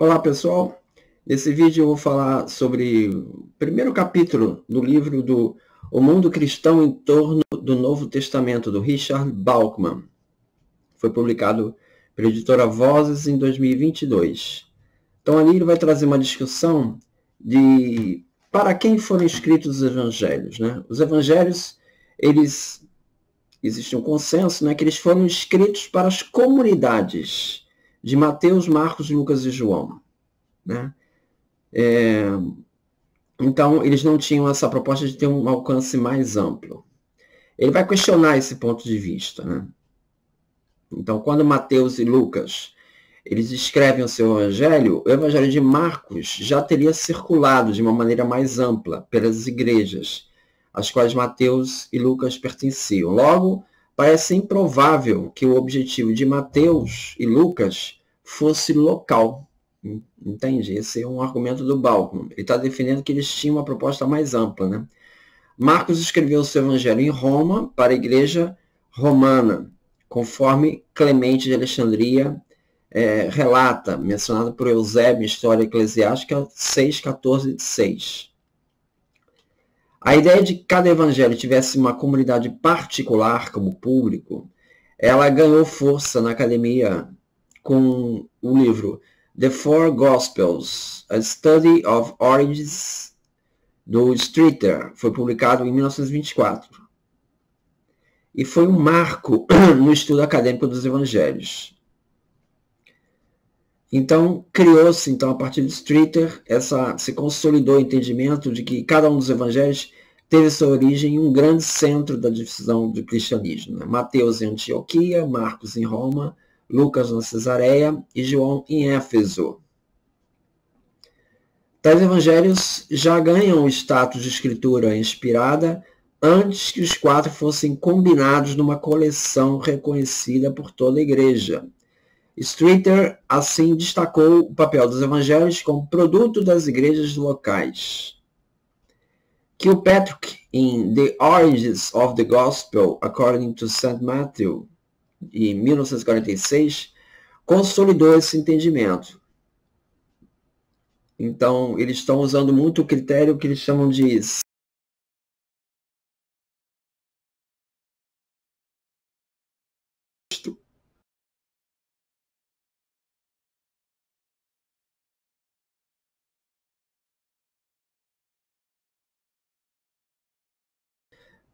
Olá pessoal, nesse vídeo eu vou falar sobre o primeiro capítulo do livro do O Mundo Cristão em Torno do Novo Testamento, do Richard Bauckham. Foi publicado pela editora Vozes em 2022. Então ali ele vai trazer uma discussão de para quem foram escritos os evangelhos, né? Os evangelhos, existe um consenso, né, que eles foram escritos para as comunidades de Mateus, Marcos, Lucas e João, né? Então, eles não tinham essa proposta de ter um alcance mais amplo. Ele vai questionar esse ponto de vista, né? Então, quando Mateus e Lucas eles escrevem o seu evangelho, o evangelho de Marcos já teria circulado de uma maneira mais ampla pelas igrejas, às quais Mateus e Lucas pertenciam. Logo, parece improvável que o objetivo de Mateus e Lucas fosse local. Entende? Esse é um argumento do Bauckham. Ele está defendendo que eles tinham uma proposta mais ampla, né? Marcos escreveu o seu evangelho em Roma para a igreja romana, conforme Clemente de Alexandria relata, mencionado por Eusébio em História Eclesiástica 6,14-6. A ideia de que cada evangelho tivesse uma comunidade particular como público, ela ganhou força na academia com o livro The Four Gospels, A Study of Origins, do Streeter. Foi publicado em 1924. E foi um marco no estudo acadêmico dos evangelhos. Então, criou-se, a partir de Streeter, se consolidou o entendimento de que cada um dos evangelhos teve sua origem em um grande centro da divisão do cristianismo, né? Mateus em Antioquia, Marcos em Roma, Lucas na Cesareia e João em Éfeso. Tais evangelhos já ganham o status de escritura inspirada antes que os quatro fossem combinados numa coleção reconhecida por toda a igreja. Streeter, assim, destacou o papel dos evangelhos como produto das igrejas locais. Kilpatrick, em The Origins of the Gospel According to St. Matthew, em 1946, consolidou esse entendimento. Então, eles estão usando muito o critério que eles chamam de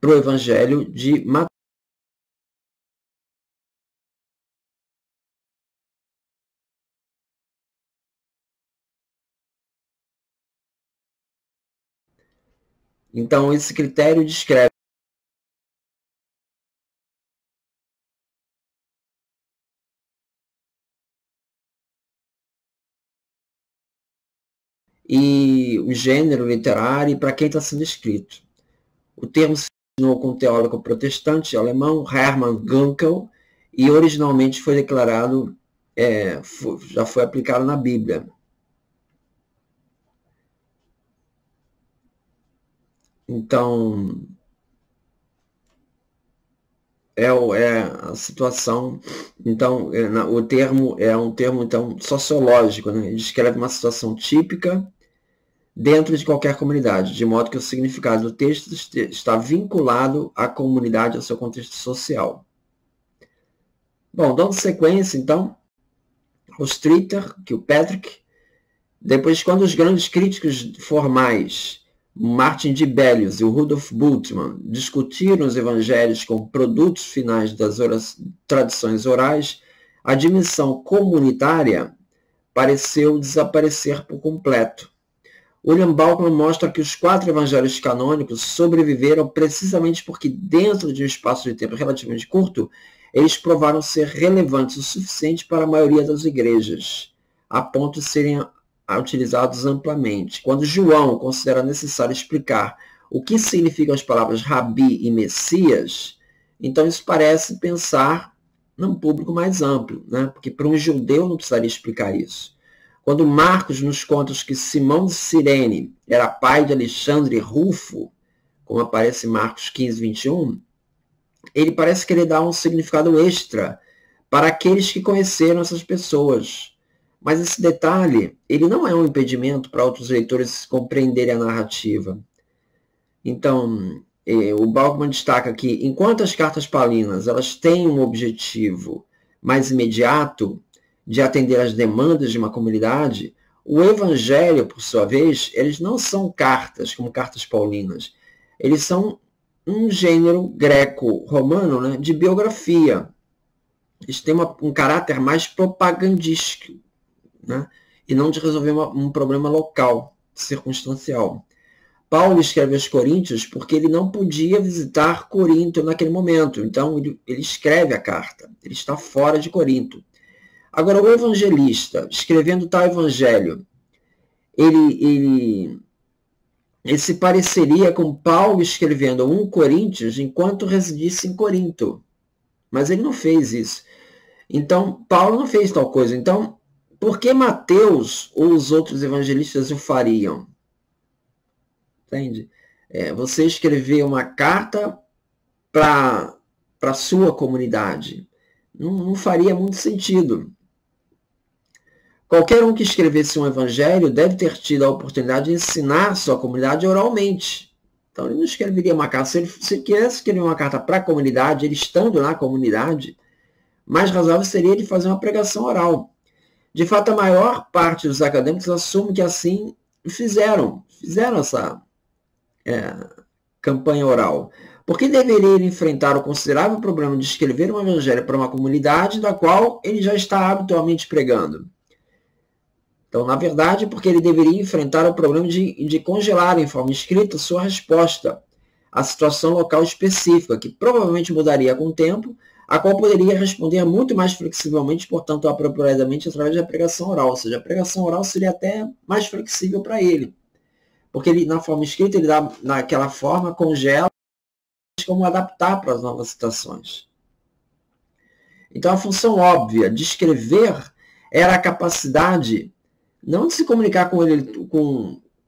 para o Evangelho de Mateus. Então, esse critério descreve e o gênero literário e para quem está sendo escrito. O termo se originou com o teólogo protestante alemão Hermann Gunkel e originalmente foi declarado, já foi aplicado na Bíblia. Então, a situação. Então, o termo é um termo então, sociológico, né? Ele descreve uma situação típica dentro de qualquer comunidade, de modo que o significado do texto está vinculado à comunidade, ao seu contexto social. Bom, dando sequência, então, o Streeter, Kilpatrick, depois, quando os grandes críticos formais, Martin Dibelius e o Rudolf Bultmann, discutiram os evangelhos como produtos finais das tradições orais, a dimensão comunitária pareceu desaparecer por completo. William Bauckham mostra que os 4 evangelhos canônicos sobreviveram precisamente porque, dentro de um espaço de tempo relativamente curto, eles provaram ser relevantes o suficiente para a maioria das igrejas, a ponto de serem utilizados amplamente. Quando João considera necessário explicar o que significam as palavras Rabi e Messias, então isso parece pensar num público mais amplo, né? Porque para um judeu não precisaria explicar isso. Quando Marcos nos conta que Simão de Cirene era pai de Alexandre Rufo, como aparece em Marcos 15, 21, ele parece querer dar um significado extra para aqueles que conheceram essas pessoas. Mas esse detalhe, ele não é um impedimento para outros leitores compreenderem a narrativa. Então, o Bauckham destaca que, enquanto as cartas paulinas elas têm um objetivo mais imediato de atender às demandas de uma comunidade, o Evangelho, por sua vez, eles não são cartas como cartas paulinas. Eles são um gênero greco-romano, né, de biografia. Eles têm um caráter mais propagandístico, né, e não de resolver um problema local, circunstancial. Paulo escreve aos Coríntios porque ele não podia visitar Corinto naquele momento. Então, ele escreve a carta. Ele está fora de Corinto. Agora, o evangelista, escrevendo tal evangelho, ele se pareceria com Paulo escrevendo 1 Coríntios enquanto residisse em Corinto. Mas ele não fez isso. Então, Paulo não fez tal coisa. Então, por que Mateus ou os outros evangelistas o fariam? Entende? Você escrever uma carta para a sua comunidade. Não faria muito sentido. Qualquer um que escrevesse um evangelho deve ter tido a oportunidade de ensinar sua comunidade oralmente. Então, ele não escreveria uma carta. Se ele quisesse escrever uma carta para a comunidade, ele estando na comunidade, mais razoável seria ele fazer uma pregação oral. De fato, a maior parte dos acadêmicos assume que assim fizeram essa campanha oral. Por que deveria ele enfrentar o considerável problema de escrever um evangelho para uma comunidade da qual ele já está habitualmente pregando? Então, na verdade, porque ele deveria enfrentar o problema de congelar em forma escrita sua resposta à situação local específica, que provavelmente mudaria com o tempo, a qual poderia responder muito mais flexivelmente, portanto, apropriadamente, através da pregação oral. Ou seja, a pregação oral seria até mais flexível para ele. Porque ele, na forma escrita, ele dá, naquela forma, congela como adaptar para as novas situações. Então, a função óbvia de escrever era a capacidade não de se comunicar com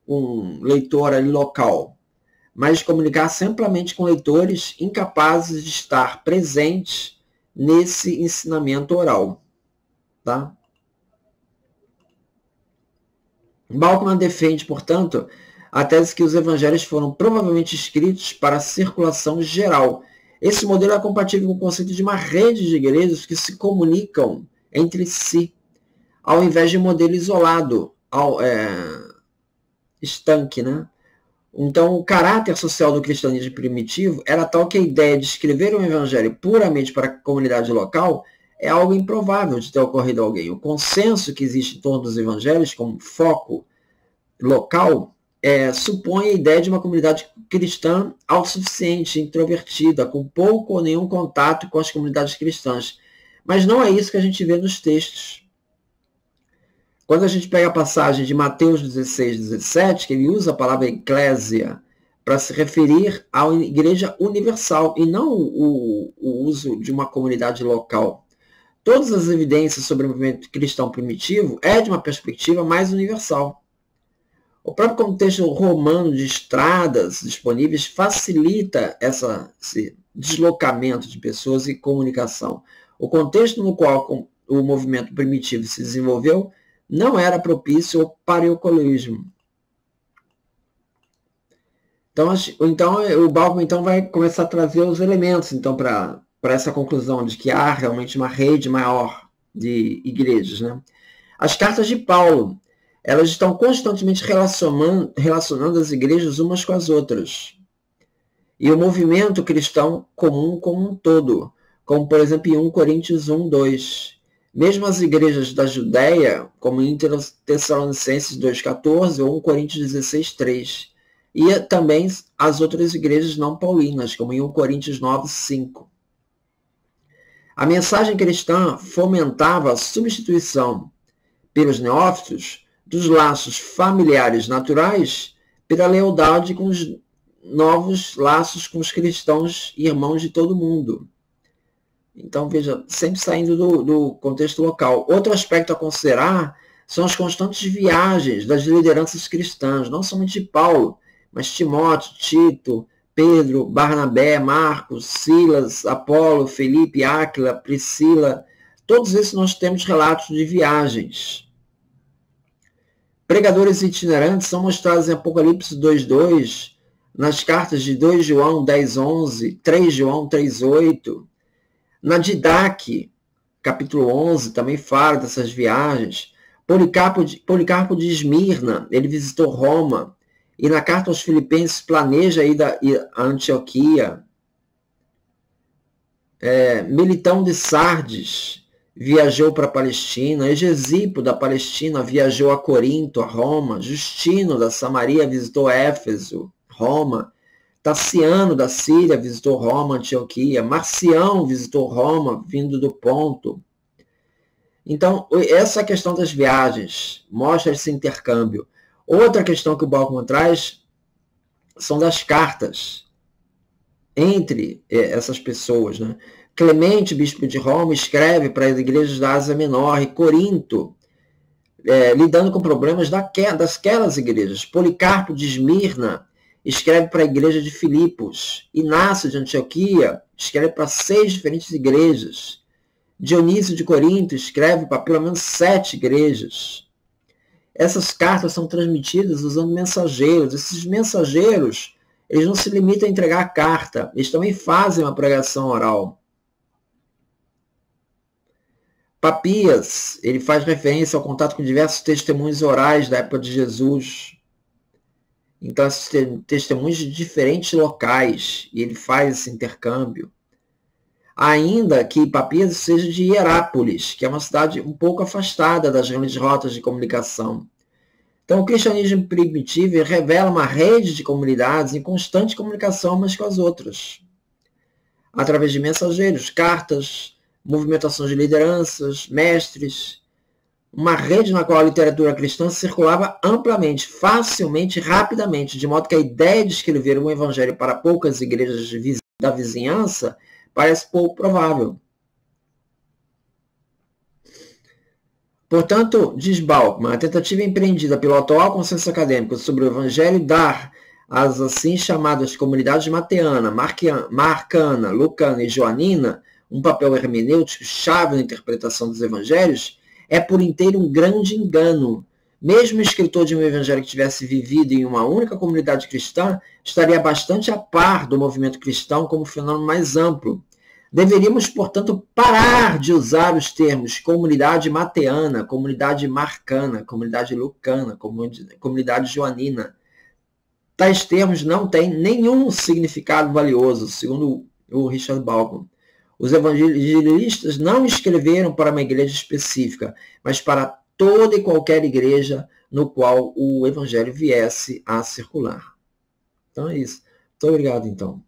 um leitor ali local, mas de comunicar simplesmente com leitores incapazes de estar presentes nesse ensinamento oral. Tá? Bauckham defende, portanto, a tese que os evangelhos foram provavelmente escritos para a circulação geral. Esse modelo é compatível com o conceito de uma rede de igrejas que se comunicam entre si, ao invés de um modelo isolado, estanque, né? Então, o caráter social do cristianismo primitivo era tal que a ideia de escrever um evangelho puramente para a comunidade local é algo improvável de ter ocorrido a alguém. O consenso que existe em torno dos evangelhos como foco local supõe a ideia de uma comunidade cristã autossuficiente, introvertida, com pouco ou nenhum contato com as comunidades cristãs. Mas não é isso que a gente vê nos textos. Quando a gente pega a passagem de Mateus 16, 17, que ele usa a palavra eclésia para se referir à igreja universal e não o uso de uma comunidade local. Todas as evidências sobre o movimento cristão primitivo é de uma perspectiva mais universal. O próprio contexto romano de estradas disponíveis facilita esse deslocamento de pessoas e comunicação. O contexto no qual o movimento primitivo se desenvolveu não era propício ao paleocologismo. Então o Bauckham vai começar a trazer os elementos para essa conclusão de que há realmente uma rede maior de igrejas. Né? As cartas de Paulo, elas estão constantemente relacionando as igrejas umas com as outras. E o movimento cristão comum como um todo, como por exemplo em 1 Coríntios 1, 2. Mesmo as igrejas da Judéia, como em Tessalonicenses 2,14 ou 1 Coríntios 16, 3. E também as outras igrejas não paulinas, como em 1 Coríntios 9, 5. A mensagem cristã fomentava a substituição pelos neófitos dos laços familiares naturais pela lealdade com os novos laços com os cristãos e irmãos de todo mundo. Então, veja, sempre saindo do contexto local. Outro aspecto a considerar são as constantes viagens das lideranças cristãs, não somente de Paulo, mas Timóteo, Tito, Pedro, Barnabé, Marcos, Silas, Apolo, Felipe, Áquila, Priscila. Todos esses nós temos relatos de viagens. Pregadores itinerantes são mostrados em Apocalipse 2:2, nas cartas de 2 João 10:11, 3 João 3:8, na Didaque, capítulo 11, também fala dessas viagens. Policarpo de Esmirna, ele visitou Roma, e na carta aos Filipenses planeja ir a Antioquia. Militão de Sardes viajou para a Palestina, Egesipo da Palestina viajou a Corinto, a Roma, Justino da Samaria visitou Éfeso, Roma, Tassiano da Síria visitou Roma, Antioquia, Marcião visitou Roma, vindo do Ponto. Então, essa questão das viagens mostra esse intercâmbio. Outra questão que o Bauckham traz são das cartas entre essas pessoas, né? Clemente, bispo de Roma, escreve para as igrejas da Ásia Menor e Corinto, lidando com problemas daquelas igrejas. Policarpo de Esmirna escreve para a igreja de Filipos. Inácio de Antioquia escreve para 6 diferentes igrejas. Dionísio de Corinto escreve para pelo menos 7 igrejas. Essas cartas são transmitidas usando mensageiros. Esses mensageiros, eles não se limitam a entregar a carta, eles também fazem uma pregação oral. Papias, ele faz referência ao contato com diversos testemunhos orais da época de Jesus. Então, esses testemunhos de diferentes locais, e ele faz esse intercâmbio. Ainda que Papias seja de Hierápolis, que é uma cidade um pouco afastada das grandes rotas de comunicação. Então, o cristianismo primitivo revela uma rede de comunidades em constante comunicação umas com as outras, através de mensageiros, cartas, movimentações de lideranças, mestres, uma rede na qual a literatura cristã circulava amplamente, facilmente e rapidamente, de modo que a ideia de escrever um evangelho para poucas igrejas da vizinhança parece pouco provável. Portanto, diz Bauckham, a tentativa empreendida pelo atual consenso acadêmico sobre o evangelho dar às assim chamadas comunidades mateana, marcana, lucana e joanina um papel hermenêutico chave na interpretação dos evangelhos, é por inteiro um grande engano. Mesmo o escritor de um evangelho que tivesse vivido em uma única comunidade cristã, estaria bastante a par do movimento cristão como fenômeno mais amplo. Deveríamos, portanto, parar de usar os termos comunidade mateana, comunidade marcana, comunidade lucana, comunidade joanina. Tais termos não têm nenhum significado valioso, segundo o Richard Bauckham. Os evangelistas não escreveram para uma igreja específica, mas para toda e qualquer igreja no qual o evangelho viesse a circular. Então é isso. Muito obrigado, então.